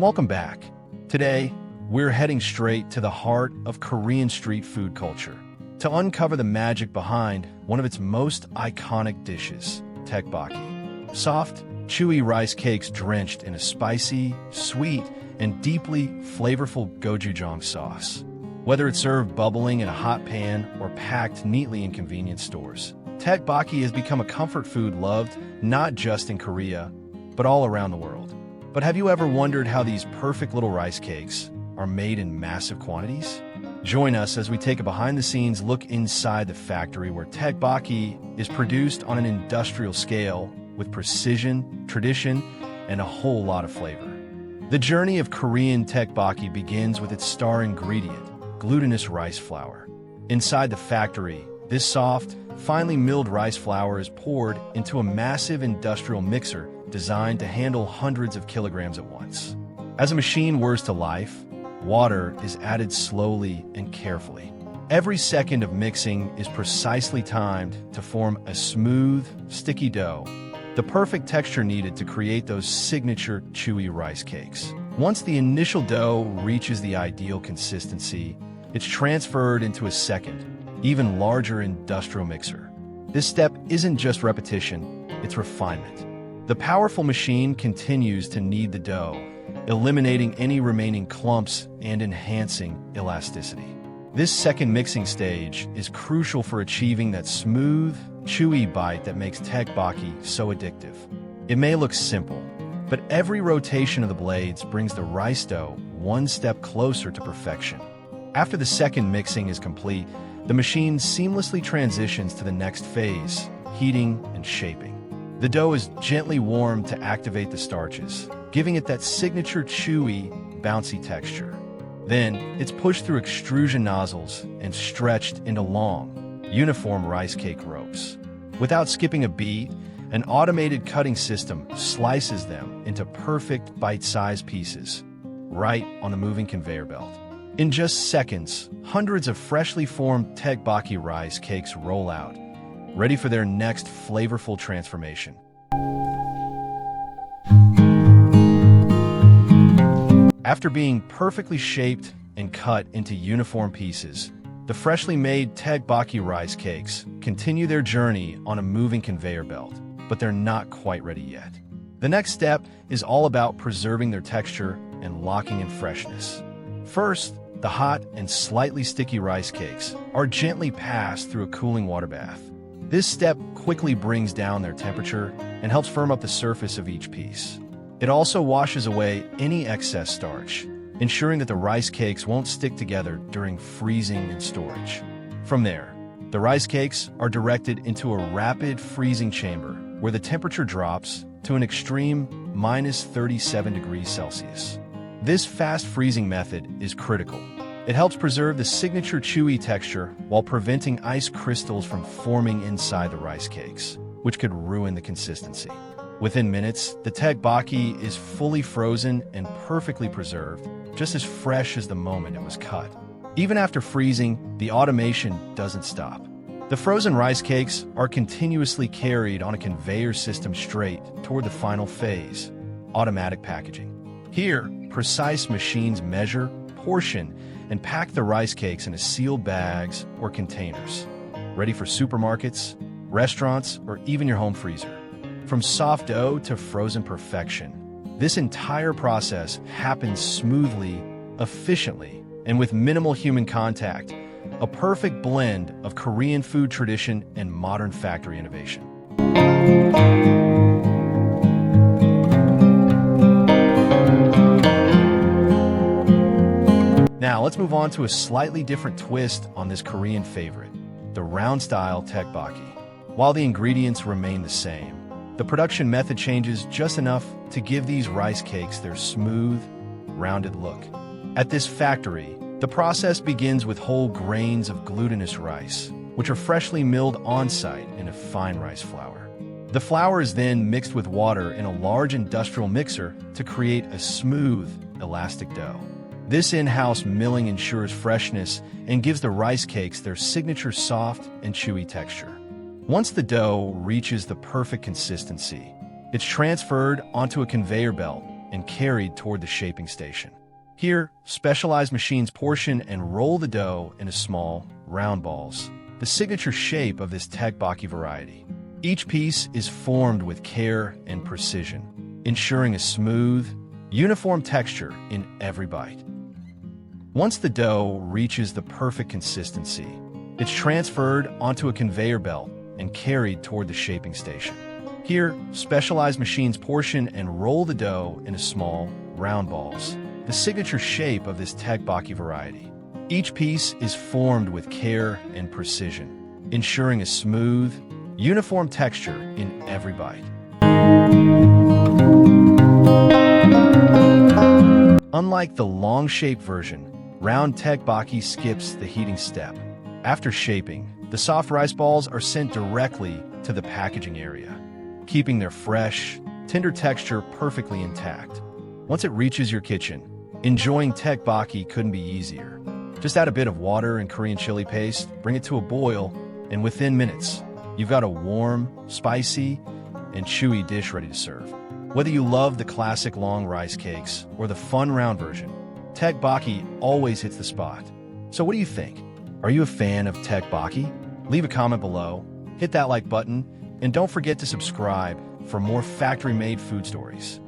Welcome back. Today, we're heading straight to the heart of Korean street food culture to uncover the magic behind one of its most iconic dishes, tteokbokki. Soft, chewy rice cakes drenched in a spicy, sweet, and deeply flavorful gochujang sauce. Whether it's served bubbling in a hot pan or packed neatly in convenience stores, tteokbokki has become a comfort food loved not just in Korea, but all around the world. But have you ever wondered how these perfect little rice cakes are made in massive quantities? Join us as we take a behind-the-scenes look inside the factory where tteokbokki is produced on an industrial scale with precision, tradition, and a whole lot of flavor. The journey of Korean tteokbokki begins with its star ingredient, glutinous rice flour. Inside the factory, this soft, finely milled rice flour is poured into a massive industrial mixer designed to handle hundreds of kilograms at once. As a machine whirs to life, water is added slowly and carefully. Every second of mixing is precisely timed to form a smooth, sticky dough, the perfect texture needed to create those signature chewy rice cakes. Once the initial dough reaches the ideal consistency, it's transferred into a second, even larger industrial mixer. This step isn't just repetition, it's refinement. The powerful machine continues to knead the dough, eliminating any remaining clumps and enhancing elasticity. This second mixing stage is crucial for achieving that smooth, chewy bite that makes tteokbokki so addictive. It may look simple, but every rotation of the blades brings the rice dough one step closer to perfection. After the second mixing is complete, the machine seamlessly transitions to the next phase, heating and shaping. The dough is gently warmed to activate the starches, giving it that signature chewy, bouncy texture. Then, it's pushed through extrusion nozzles and stretched into long, uniform rice cake ropes. Without skipping a beat, an automated cutting system slices them into perfect bite-sized pieces, right on the moving conveyor belt. In just seconds, hundreds of freshly formed tteokbokki rice cakes roll out, ready for their next flavorful transformation. After being perfectly shaped and cut into uniform pieces, the freshly made tteokbokki rice cakes continue their journey on a moving conveyor belt, but they're not quite ready yet. The next step is all about preserving their texture and locking in freshness. First, the hot and slightly sticky rice cakes are gently passed through a cooling water bath. This step quickly brings down their temperature and helps firm up the surface of each piece. It also washes away any excess starch, ensuring that the rice cakes won't stick together during freezing and storage. From there, the rice cakes are directed into a rapid freezing chamber where the temperature drops to an extreme -37 degrees Celsius. This fast freezing method is critical. It helps preserve the signature chewy texture while preventing ice crystals from forming inside the rice cakes, which could ruin the consistency. Within minutes, the tteokbokki is fully frozen and perfectly preserved, just as fresh as the moment it was cut. Even after freezing, the automation doesn't stop. The frozen rice cakes are continuously carried on a conveyor system straight toward the final phase, automatic packaging. Here, precise machines measure, portion, and pack the rice cakes into sealed bags or containers, ready for supermarkets, restaurants, or even your home freezer. From soft dough to frozen perfection, this entire process happens smoothly, efficiently, and with minimal human contact, a perfect blend of Korean food tradition and modern factory innovation. Now, let's move on to a slightly different twist on this Korean favorite, the round-style tteokbokki. While the ingredients remain the same, the production method changes just enough to give these rice cakes their smooth, rounded look. At this factory, the process begins with whole grains of glutinous rice, which are freshly milled on-site in a fine rice flour. The flour is then mixed with water in a large industrial mixer to create a smooth, elastic dough. This in-house milling ensures freshness and gives the rice cakes their signature soft and chewy texture. Once the dough reaches the perfect consistency, it's transferred onto a conveyor belt and carried toward the shaping station. Here, specialized machines portion and roll the dough into small, round balls, the signature shape of this tteokbokki variety. Each piece is formed with care and precision, ensuring a smooth, uniform texture in every bite. Once the dough reaches the perfect consistency, it's transferred onto a conveyor belt and carried toward the shaping station. Here, specialized machines portion and roll the dough into small, round balls, the signature shape of this tteokbokki variety. Each piece is formed with care and precision, ensuring a smooth, uniform texture in every bite. Unlike the long-shaped version, round tteokbokki skips the heating step. After shaping, the soft rice balls are sent directly to the packaging area, keeping their fresh, tender texture perfectly intact. Once it reaches your kitchen, enjoying tteokbokki couldn't be easier. Just add a bit of water and Korean chili paste, bring it to a boil, and within minutes, you've got a warm, spicy, and chewy dish ready to serve. Whether you love the classic long rice cakes or the fun round version, tteokbokki always hits the spot. So what do you think? Are you a fan of tteokbokki? Leave a comment below, hit that like button, and don't forget to subscribe for more factory-made food stories.